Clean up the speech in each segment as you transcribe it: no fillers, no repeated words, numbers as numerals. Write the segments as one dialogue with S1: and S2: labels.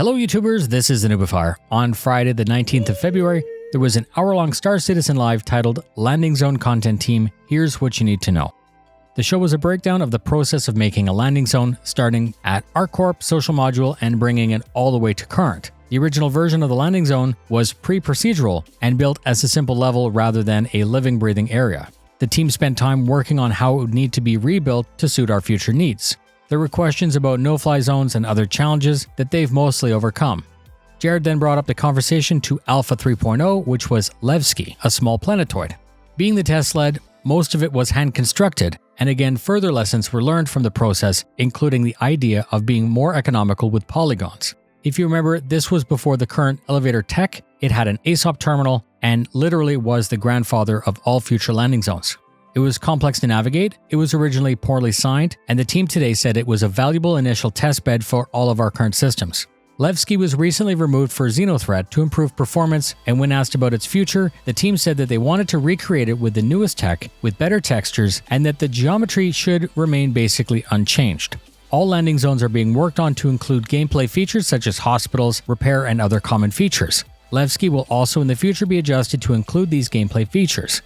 S1: Hello YouTubers, this is the noobifier. On Friday the 19th of February, there was an hour-long Star Citizen live titled Landing Zone Content Team, Here's What You Need to Know. The show was a breakdown of the process of making a landing zone, starting at ArcCorp social module and bringing it all the way to current. The original version of the landing zone was pre-procedural and built as a simple level rather than a living, breathing area. The team spent time working on how it would need to be rebuilt to suit our future needs. There were questions about no-fly zones and other challenges that they've mostly overcome. Jared then brought up the conversation to Alpha 3.0, which was Levski, a small planetoid. Being the test sled, most of it was hand-constructed, and again further lessons were learned from the process, including the idea of being more economical with polygons. If you remember, this was before the current elevator tech. It had an ASOP terminal and literally was the grandfather of all future landing zones. It was complex to navigate, it was originally poorly signed, and the team today said it was a valuable initial test bed for all of our current systems. Levski was recently removed for Xenothreat to improve performance, and when asked about its future, the team said that they wanted to recreate it with the newest tech, with better textures, and that the geometry should remain basically unchanged. All landing zones are being worked on to include gameplay features such as hospitals, repair, and other common features. Levski will also in the future be adjusted to include these gameplay features.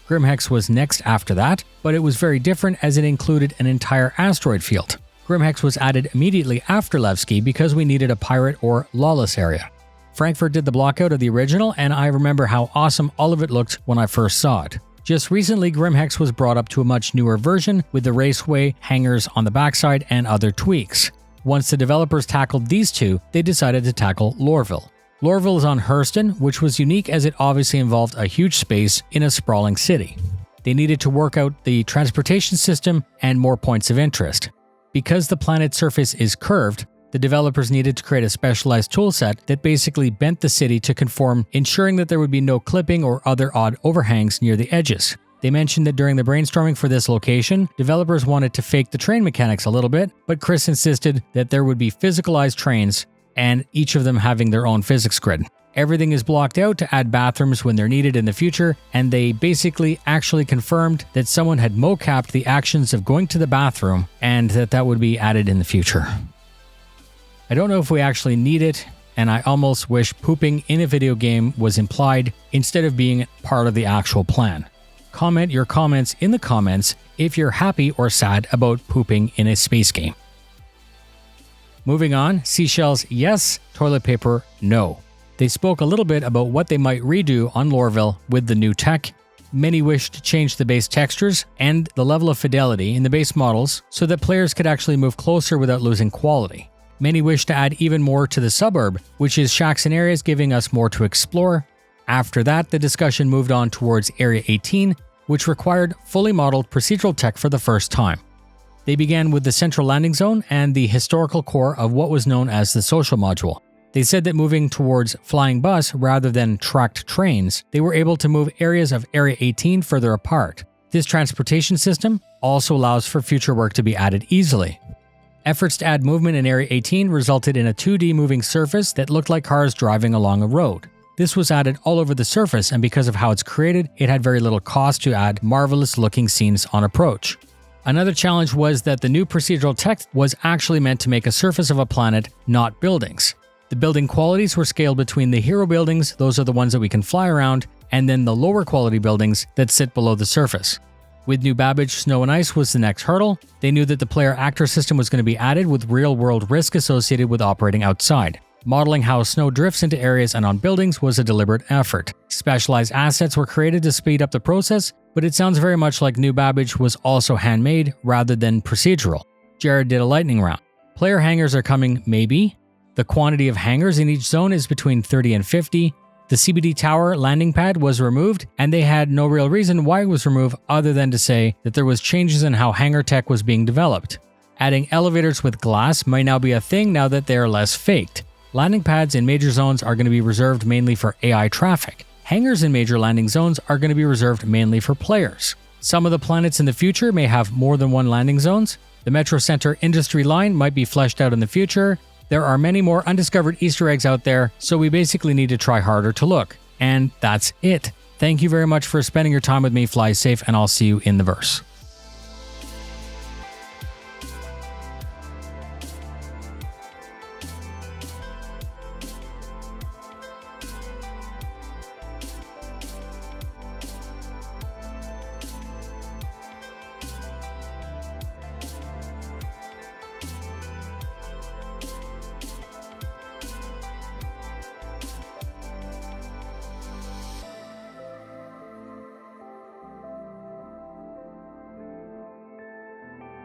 S1: Grimhex was next after that, but it was very different as it included an entire asteroid field. Grimhex was added immediately after Levski because we needed a pirate or lawless area. Frankfurt did the blockout of the original, and I remember how awesome all of it looked when I first saw it. Just recently, Grimhex was brought up to a much newer version with the raceway, hangars on the backside, and other tweaks. Once the developers tackled these two, they decided to tackle Lorville. Lorville is on Hurston, which was unique as it obviously involved a huge space in a sprawling city. They needed to work out the transportation system and more points of interest. Because the planet's surface is curved, the developers needed to create a specialized toolset that basically bent the city to conform, ensuring that there would be no clipping or other odd overhangs near the edges. They mentioned that during the brainstorming for this location, developers wanted to fake the train mechanics a little bit, but Chris insisted that there would be physicalized trains and each of them having their own physics grid. Everything is blocked out to add bathrooms when they're needed in the future, and they basically actually confirmed that someone had mocapped the actions of going to the bathroom and that would be added in the future. I don't know if we actually need it, and I almost wish pooping in a video game was implied instead of being part of the actual plan. Comment your comments in the comments if you're happy or sad about pooping in a space game. Moving on, seashells yes, toilet paper no. They spoke a little bit about what they might redo on Lorville with the new tech. Many wished to change the base textures and the level of fidelity in the base models so that players could actually move closer without losing quality. Many wished to add even more to the suburb, which is shacks and areas giving us more to explore. After that, the discussion moved on towards Area 18, which required fully modeled procedural tech for the first time. They began with the central landing zone and the historical core of what was known as the social module. They said that moving towards flying bus rather than tracked trains, they were able to move areas of Area 18 further apart. This transportation system also allows for future work to be added easily. Efforts to add movement in Area 18 resulted in a 2D moving surface that looked like cars driving along a road. This was added all over the surface, and because of how it's created, it had very little cost to add marvelous looking scenes on approach. Another challenge was that the new procedural tech was actually meant to make a surface of a planet, not buildings. The building qualities were scaled between the hero buildings, those are the ones that we can fly around, and then the lower quality buildings that sit below the surface. With New Babbage, snow and ice was the next hurdle. They knew that the player-actor system was going to be added with real-world risk associated with operating outside. Modeling how snow drifts into areas and on buildings was a deliberate effort. Specialized assets were created to speed up the process, but it sounds very much like New Babbage was also handmade rather than procedural. Jared did a lightning round. Player hangars are coming, maybe. The quantity of hangars in each zone is between 30 and 50. The CBD tower landing pad was removed, and they had no real reason why it was removed other than to say that there was changes in how hangar tech was being developed. Adding elevators with glass might now be a thing now that they are less faked. Landing pads in major zones are going to be reserved mainly for AI traffic. Hangars in major landing zones are going to be reserved mainly for players. Some of the planets in the future may have more than one landing zones. The Metro Center industry line might be fleshed out in the future. There are many more undiscovered Easter eggs out there, so we basically need to try harder to look. And that's it. Thank you very much for spending your time with me. Fly safe, and I'll see you in the verse.